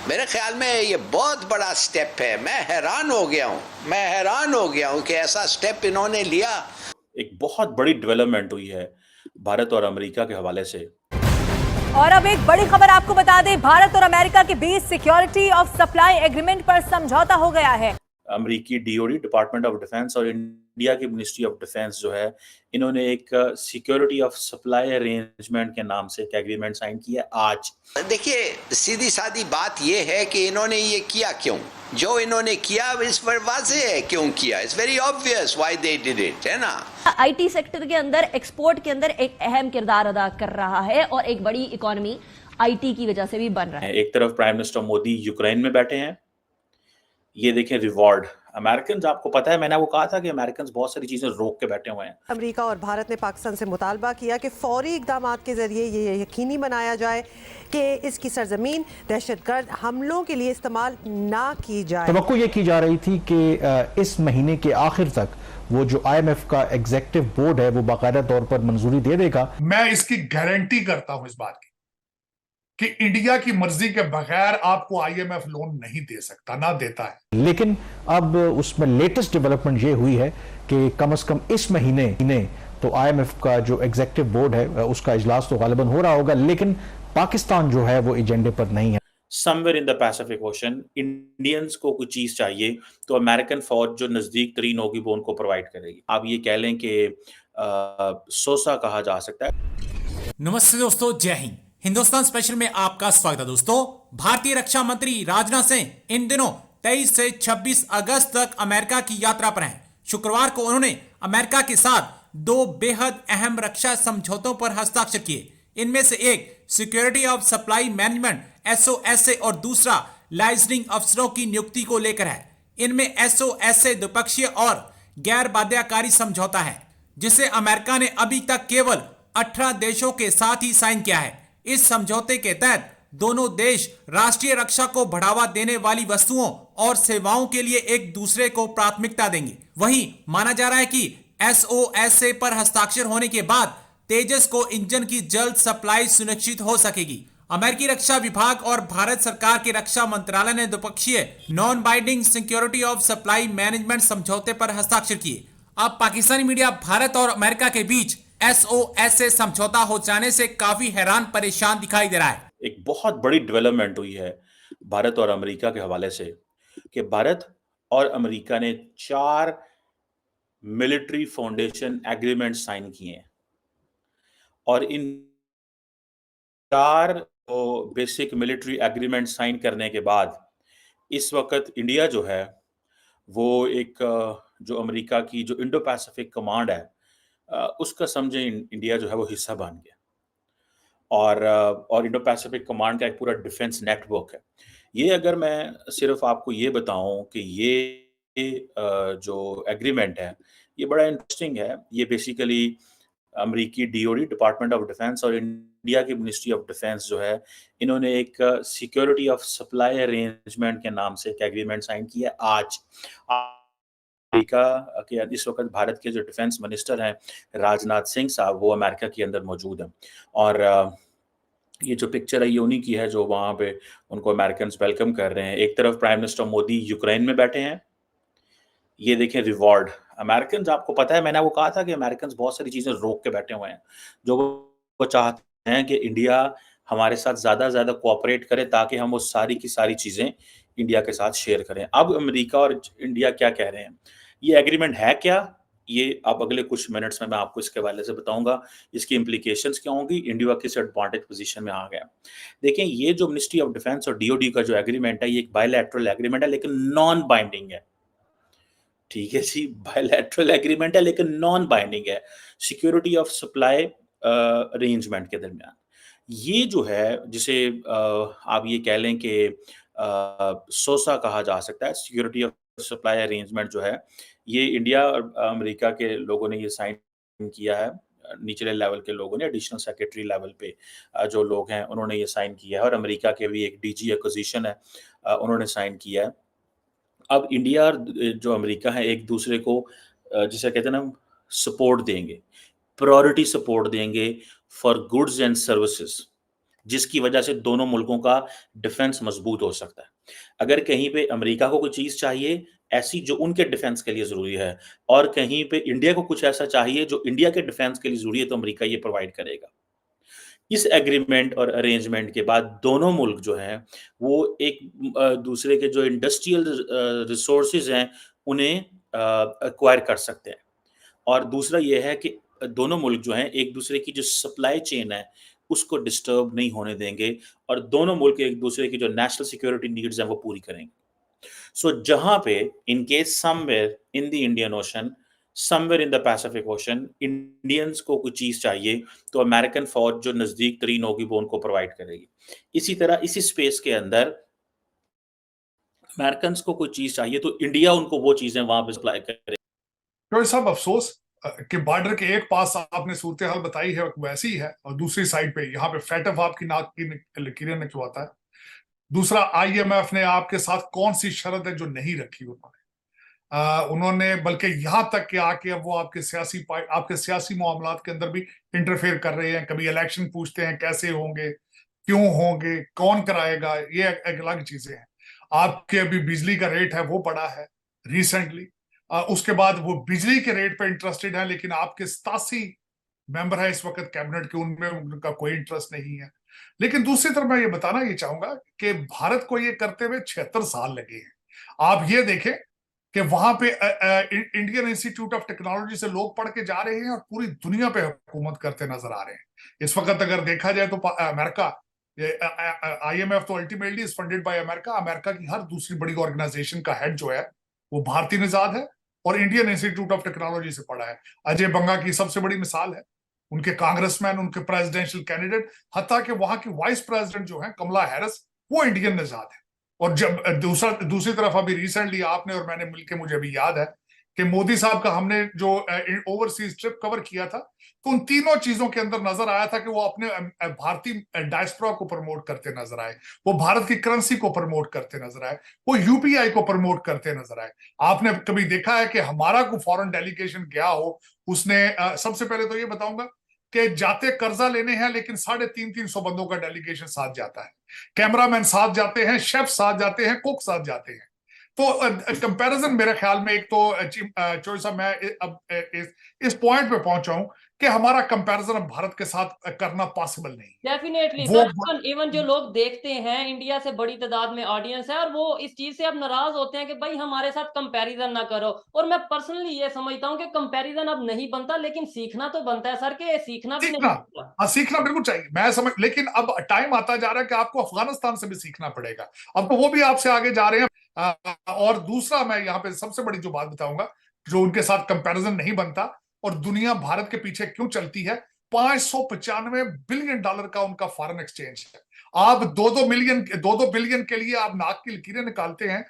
मेरे ख्याल में ये बहुत बड़ा स्टेप है। मैं हैरान हो गया हूं कि ऐसा स्टेप इन्होंने लिया। एक बहुत बड़ी डेवलपमेंट हुई है भारत और अमेरिका के हवाले से। और अब एक बड़ी खबर आपको बता दें, भारत और अमेरिका के बीच सिक्योरिटी ऑफ सप्लाई एग्रीमेंट पर समझौता हो गया है। अमेरिकी डीओडी, डिपार्टमेंट ऑफ डिफेंस, और इंडिया की मिनिस्ट्री ऑफ डिफेंस जो है, इन्होंने एक सिक्योरिटी ऑफ सप्लाई अरेंजमेंट के नाम से एक एग्रीमेंट साइन किया है आज। देखिए, सीधी सादी बात यह है कि इन्होंने ये किया क्यों। जो इन्होंने किया इस पर वाज़ेह है क्यों किया। It's very obvious why they did it, है ना। आईटी सेक्टर के अंदर, एक्सपोर्ट के अंदर एक अहम किरदार अदा कर रहा है और एक बड़ी इकोनॉमी आईटी की वजह से भी बन रहा है। एक तरफ प्राइम मिनिस्टर मोदी यूक्रेन में बैठे हैं, ये देखें रिवॉर्ड। अमेरिकन, आपको पता है, मैंने वो कहा था कि अमेरिकन बहुत सारी चीजें रोक के बैठे हुए हैं। अमेरिका और भारत ने पाकिस्तान से मुतालबा किया कि फौरी इकदाम के जरिए ये यकीनी बनाया जाए कि इसकी सरजमीन दहशतगर्द हमलों के लिए इस्तेमाल ना की जाए। तवक्को ये की जा रही थी कि इस महीने के आखिर तक वो जो IMF का एग्जीक्यूटिव बोर्ड है वो बाकायदा तौर पर मंजूरी दे देगा। मैं इसकी गारंटी करता हूं इस बात की कि इंडिया की मर्जी के बगैर आपको IMF लोन नहीं दे सकता, ना देता है। लेकिन अब उसमें लेटेस्ट डेवलपमेंट ये हुई है कि कम से कम इस महीने तो IMF का जो एग्जीक्यूटिव बोर्ड है उसका इजलास तो गालिबन हो रहा होगा, लेकिन पाकिस्तान जो है वो एजेंडे पर नहीं है। Somewhere in the Pacific ocean Indians को कुछ चीज चाहिए तो अमेरिकन फौज जो नजदीक तरीन होगी वो उनको प्रोवाइड करेगी। आप ये कह लें कि सोसा कहा जा सकता है। नमस्ते दोस्तों, जय हिंद। हिंदुस्तान स्पेशल में आपका स्वागत है। दोस्तों, भारतीय रक्षा मंत्री राजनाथ सिंह इन दिनों 23 से 26 अगस्त तक अमेरिका की यात्रा पर हैं। शुक्रवार को उन्होंने अमेरिका के साथ दो बेहद अहम रक्षा समझौतों पर हस्ताक्षर किए। इनमें से एक security of supply management SOSA और दूसरा लाइसेंसिंग अफसरों की नियुक्ति को लेकर है। इनमें SOSA द्विपक्षीय और गैर बाध्यकारी समझौता है, जिसे अमेरिका ने अभी तक केवल 18 देशों के साथ ही साइन किया है। इस समझौते के तहत दोनों देश राष्ट्रीय रक्षा को बढ़ावा देने वाली वस्तुओं और सेवाओं के लिए एक दूसरे को प्राथमिकता देंगे। वहीं माना जा रहा है कि SOSA पर हस्ताक्षर होने के बाद तेजस को इंजन की जल्द सप्लाई सुनिश्चित हो सकेगी। अमेरिकी रक्षा विभाग और भारत सरकार के रक्षा मंत्रालय ने द्विपक्षीय non binding security of supply management समझौते पर हस्ताक्षर किए। अब पाकिस्तानी मीडिया भारत और अमेरिका के बीच SOSA समझौता हो जाने से काफी हैरान परेशान दिखाई दे रहा है। एक बहुत बड़ी डेवलपमेंट हुई है भारत और अमेरिका के हवाले से कि भारत और अमेरिका ने 4 मिलिट्री फाउंडेशन एग्रीमेंट साइन किए हैं और इन 4 बेसिक मिलिट्री एग्रीमेंट साइन करने के बाद इस वक्त इंडिया जो है वो एक जो अमेरिका की जो इंडो पैसिफिक कमांड है उसका समझे इंडिया जो है वो हिस्सा बन गया। और इंडो पैसिफिक कमांड का एक पूरा डिफेंस नेटवर्क है। ये अगर मैं सिर्फ आपको ये बताऊं कि ये जो एग्रीमेंट है ये बड़ा इंटरेस्टिंग है। ये बेसिकली अमेरिकी डीओडी, डिपार्टमेंट ऑफ डिफेंस, और इंडिया की मिनिस्ट्री ऑफ डिफेंस जो है, इन्होंने एक सिक्योरिटी ऑफ सप्लाई अरेंजमेंट के नाम से एक एग्रीमेंट साइन किया है आज। अमेरिका के इस वक्त भारत के जो डिफेंस मिनिस्टर हैं राजनाथ सिंह साहब, वो अमेरिका के अंदर मौजूद हैं। और ये जो पिक्चर है ये उन्हीं की है जो वहाँ पे उनको अमेरिकन वेलकम कर रहे हैं। एक तरफ प्राइम मिनिस्टर मोदी यूक्रेन में बैठे हैं, ये देखें रिवॉर्ड। अमेरिकन, आपको पता है, मैंने वो कहा था कि अमेरिकन बहुत सारी चीजें रोक के बैठे हुए हैं। जो वो चाहते हैं कि इंडिया हमारे साथ ज्यादा से ज्यादा कोऑपरेट करे ताकि हम वो सारी की सारी चीजें इंडिया के साथ शेयर करें। अब अमेरिका और इंडिया क्या कह रहे हैं, ये एग्रीमेंट है क्या, ये अब अगले कुछ मिनट्स में मैं आपको इसके हवाले से बताऊंगा। इसकी इम्प्लीकेशंस क्या होंगी, इंडिया किस एडवांटेज पोजीशन में आ गया। देखें, ये जो मिनिस्ट्री ऑफ डिफेंस और डीओडी का जो एग्रीमेंट है ये एक बायलैटरल एग्रीमेंट है लेकिन नॉन बाइंडिंग है। ठीक है जी, बायलैटरल एग्रीमेंट है लेकिन नॉन बाइंडिंग है सिक्योरिटी ऑफ सप्लाई अरेंजमेंट के दरमियान। ये जो है जिसे आप ये कह लें कि सोसा कहा जा सकता है, सिक्योरिटी ऑफ सप्लाई अरेंजमेंट जो है, ये इंडिया और अमेरिका के लोगों ने ये साइन किया है। निचले लेवल के लोगों ने, एडिशनल सेक्रेटरी लेवल पे जो लोग हैं उन्होंने ये साइन किया है, और अमेरिका के भी एक DG एक्विजिशन है, उन्होंने साइन किया है। अब इंडिया और जो अमेरिका है एक दूसरे को जिसे कहते हैं ना सपोर्ट देंगे, प्रायोरिटी सपोर्ट देंगे फॉर गुड्स एंड सर्विसेज। जिसकी वजह से दोनों मुल्कों का डिफेंस मजबूत हो सकता है। अगर कहीं पे अमेरिका को कोई चीज़ चाहिए ऐसी जो उनके डिफेंस के लिए ज़रूरी है और कहीं पे इंडिया को कुछ ऐसा चाहिए जो इंडिया के डिफेंस के लिए ज़रूरी है, तो अमेरिका ये प्रोवाइड करेगा। इस एग्रीमेंट और अरेंजमेंट के बाद दोनों मुल्क जो हैं वो एक दूसरे के जो इंडस्ट्रियल रिसोर्सेज हैं उन्हें एक्वायर कर सकते हैं। और दूसरा ये है कि दोनों मुल्क जो हैं एक दूसरे की जो सप्लाई चेन है उसको डिस्टर्ब नहीं होने देंगे और दोनों मुल्क एक दूसरे की जो नेशनल सिक्योरिटी नीड्स हैं वो पूरी करेंगे। सो जहां पे in case somewhere in the Indian ocean, somewhere in the Pacific ocean Indians को कुछ चीज चाहिए तो अमेरिकन फौज जो नजदीक तरीन होगी वो उनको प्रोवाइड करेगी। इसी तरह इसी स्पेस के अंदर अमेरिकन को कोई चीज चाहिए तो इंडिया उनको वो चीजें वहां पे सप्लाई करेगी। तो सब अफसोस कि बॉर्डर के एक पास आपने सूरत हाल बताई है वैसी ही है और दूसरी साइड पे यहाँ पे फैटफ आपकी नाक की लकीरें निकलवाता है। दूसरा, IMF ने आपके साथ कौन सी शर्त है जो नहीं रखी उन्होंने बल्कि यहाँ तक कि आके अब वो आपके सियासी मामलात के अंदर भी इंटरफेयर कर रहे हैं। कभी इलेक्शन पूछते हैं कैसे होंगे, क्यों होंगे, कौन कराएगा, ये एक अलग चीजें हैं। आपके अभी बिजली का रेट है वो बढ़ा है रिसेंटली, उसके बाद वो बिजली के रेट पे इंटरेस्टेड है, लेकिन आपके 87 मेंबर है इस वक्त कैबिनेट के, उनमें उनका कोई इंटरेस्ट नहीं है। लेकिन दूसरी तरफ मैं ये बताना ये चाहूंगा कि भारत को ये करते हुए 76 साल लगे हैं। आप ये देखें कि वहां पे इंडियन इंस्टीट्यूट ऑफ टेक्नोलॉजी से लोग पढ़ के जा रहे हैं और पूरी दुनिया पे हुकूमत करते नजर आ रहे हैं। इस वक्त अगर देखा जाए तो अमेरिका, IMF तो ultimately is funded by America. America की हर दूसरी बड़ी ऑर्गेनाइजेशन का हेड जो है वो भारतीय निजाद है और इंडियन इंस्टीट्यूट ऑफ टेक्नोलॉजी से पढ़ा है। अजय बंगा की सबसे बड़ी मिसाल है, उनके कांग्रेसमैन, उनके प्रेसिडेंशियल कैंडिडेट, हत्ता कि वहां की वाइस प्रेसिडेंट जो है कमला हैरिस, वो इंडियन निजाद है। और जब दूसरी तरफ अभी रिसेंटली आपने और मैंने मिलकर, मुझे अभी याद है कि मोदी साहब का हमने जो ओवरसीज ट्रिप कवर किया था, तो उन तीनों चीजों के अंदर नजर आया था कि वो अपने भारतीय डायस्पोरा को प्रमोट करते नजर आए, वो भारत की करेंसी को प्रमोट करते नजर आए, वो UPI को प्रमोट करते नजर आए। आपने कभी देखा है कि हमारा कोई फॉरेन डेलीगेशन गया हो, उसने सबसे पहले तो ये बताऊंगा कि जाते कर्जा लेने हैं लेकिन 350 बंदों का डेलीगेशन साथ जाता है, कैमरामैन साथ जाते हैं, शेफ साथ जाते हैं, कुक साथ जाते हैं। तो कंपैरिजन मेरे ख्याल में, एक तो चोई साहब मैं अब इस पॉइंट पे पहुंचा हूं कि हमारा कंपैरिजन अब भारत के साथ करना पॉसिबल नहीं। डेफिनेटली सर, इवन जो लोग देखते हैं, इंडिया से बड़ी तादाद में ऑडियंस है और वो इस चीज से अब नाराज होते हैं कि भाई हमारे साथ कंपैरिजन ना करो। और मैं पर्सनली ये समझता हूं कि कंपैरिजन अब नहीं बनता, लेकिन सीखना तो बनता है सर, के सीखना भी नहीं। सीखना बिल्कुल चाहिए, मैं समझ, लेकिन अब टाइम आता जा रहा है कि आपको अफगानिस्तान से भी सीखना पड़ेगा। अब तो वो भी आपसे आगे जा रहे हैं। और दूसरा, मैं यहाँ पे सबसे बड़ी जो बात बताऊंगा जो उनके साथ कंपैरिजन नहीं बनता और दुनिया भारत के पीछे क्यों चलती है, $595 बिलियन का उनका फॉरेन एक्सचेंज है। आप 2-2 बिलियन के लिए आप नाक की लकीरें निकालते हैं।